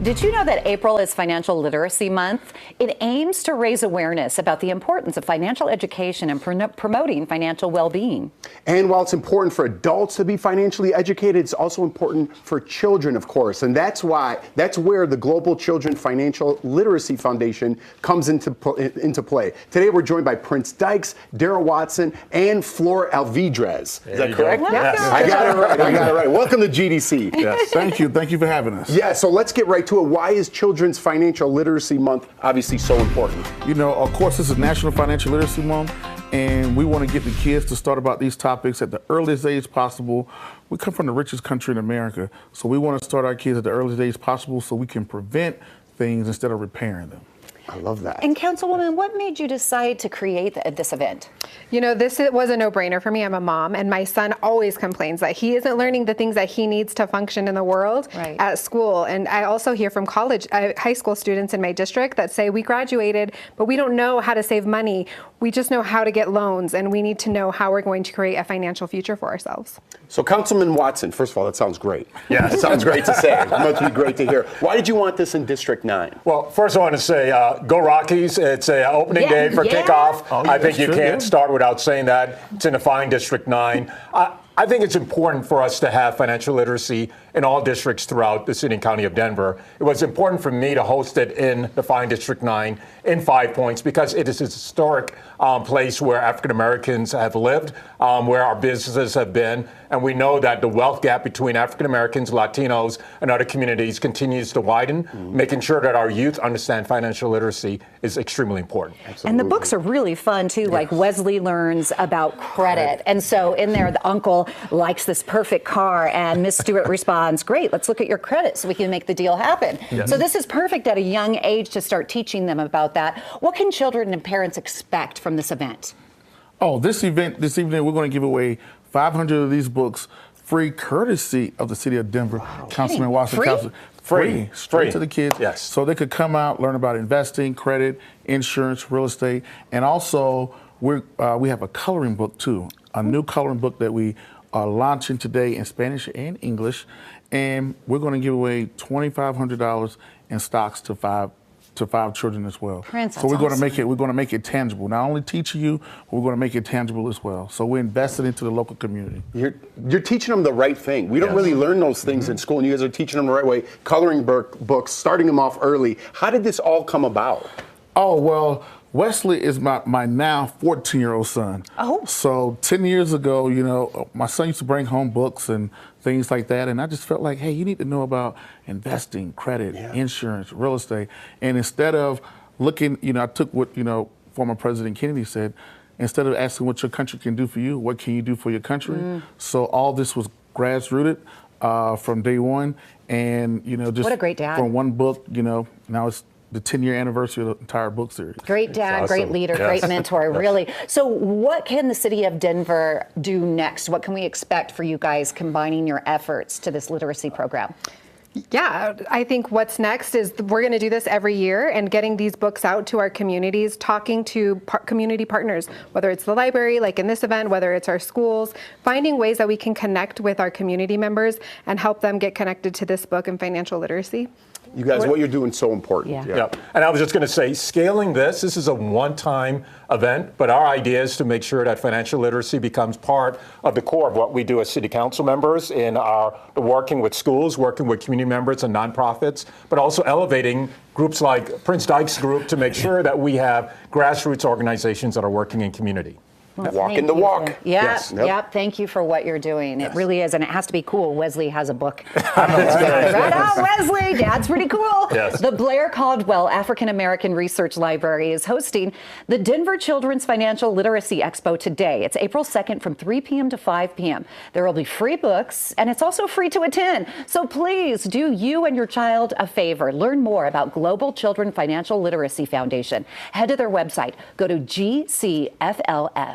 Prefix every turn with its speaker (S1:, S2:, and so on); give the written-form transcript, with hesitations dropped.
S1: Did you know that April is Financial Literacy Month? It aims to raise awareness about the importance of financial education and promoting financial well-being.
S2: And while it's important for adults to be financially educated, it's also important for children, of course. And that's where the Global Children Financial Literacy Foundation comes into play. Today, we're joined by Prince Dykes, Daryl Watson, and Flor Alvidrez. Is that correct?
S1: Yes.
S2: I got it right. Welcome to GDC.
S3: Yes, thank you. Thank you for having us.
S2: Yeah, so let's get right to it. Why is Children's Financial Literacy Month obviously so important?
S3: You know, of course, this is National Financial Literacy Month, and we want to get the kids to start about these topics at the earliest age possible. We come from the richest country in America, so we want to start our kids at the earliest age possible so we can prevent things instead of repairing them.
S2: I love that.
S1: And Councilwoman, what made you decide to create this event?
S4: You know, this was a no-brainer for me. I'm a mom, and my son always complains that he isn't learning the things that he needs to function in the world at school. And I also hear from high school students in my district that say, we graduated, but we don't know how to save money. We just know how to get loans, and we need to know how we're going to create a financial future for ourselves.
S2: So Councilman Watson, first of all, that sounds great.
S5: Yeah,
S2: it sounds great to say. It must be great to hear. Why did you want this in District 9?
S5: Well, first I want to say, go Rockies. It's an opening day for kickoff. I think you can't start without saying that. It's in a fine District 9. I think it's important for us to have financial literacy in all districts throughout the city and county of Denver. It was important for me to host it in the fine District 9 in 5 Points because it is a historic place where African Americans have lived, where our businesses have been, and we know that the wealth gap between African Americans, Latinos, and other communities continues to widen. Making sure that our youth understand financial literacy is extremely important.
S1: Absolutely. And the books are really fun too, like Wesley learns about credit. And so in there, the uncle likes this perfect car, and Miss Stewart responds, great, let's look at your credit so we can make the deal happen. So this is perfect at a young age to start teaching them about that. What can children and parents expect from this event?
S3: Oh, this evening, we're going to give away 500 of these books free, courtesy of the city of Denver. Councilman Watson. Free, straight to the kids.
S5: Yes.
S3: So they could come out, learn about investing, credit, insurance, real estate, and also we have a coloring book too, a new coloring book that we are launching today in Spanish and English, and we're going to give away $2,500 in stocks to five children as well.
S1: Prince,
S3: so we're going to make it tangible. Not only teaching you, but we're going to make it tangible as well. So we're invested into the local community.
S2: You're teaching them the right thing. We don't really learn those things in school, and you guys are teaching them the right way. Coloring books, starting them off early. How did this all come about?
S3: Oh, well, Wesley is my now 14-year-old son.
S1: Oh.
S3: So 10 years ago, you know, my son used to bring home books and things like that. And I just felt like, hey, you need to know about investing, credit, insurance, real estate. And instead of looking, you know, I took what, you know, former President Kennedy said, instead of asking what your country can do for you, what can you do for your country? So all this was grassrooted from day one. And, you know, just
S1: what a great dad.
S3: From one book, you know, now it's the 10-year anniversary of the entire book series.
S1: Great dad, great leader, great mentor, really. So what can the city of Denver do next? What can we expect for you guys combining your efforts to this literacy program?
S4: Yeah, I think what's next is we're going to do this every year and getting these books out to our communities, talking to community partners, whether it's the library, like in this event, whether it's our schools, finding ways that we can connect with our community members and help them get connected to this book and financial literacy.
S2: You guys, what you're doing is so important.
S5: Yeah. And I was just going to say, scaling this is a one-time event, but our idea is to make sure that financial literacy becomes part of the core of what we do as city council members in our working with schools, working with community members and nonprofits, but also elevating groups like Prince Dykes Group to make sure that we have grassroots organizations that are working in
S1: Well,
S2: walking the walk.
S1: Yep. Thank you for what you're doing. It really is, and it has to be cool. Wesley has a book. Right on, Wesley. Dad's pretty cool.
S5: Yes.
S1: The Blair Caldwell African American Research Library is hosting the Denver Children's Financial Literacy Expo today. It's April 2nd from 3 p.m. to 5 p.m. There will be free books, and it's also free to attend. So please do you and your child a favor. Learn more about Global Children Financial Literacy Foundation. Head to their website. Go to GCFLF.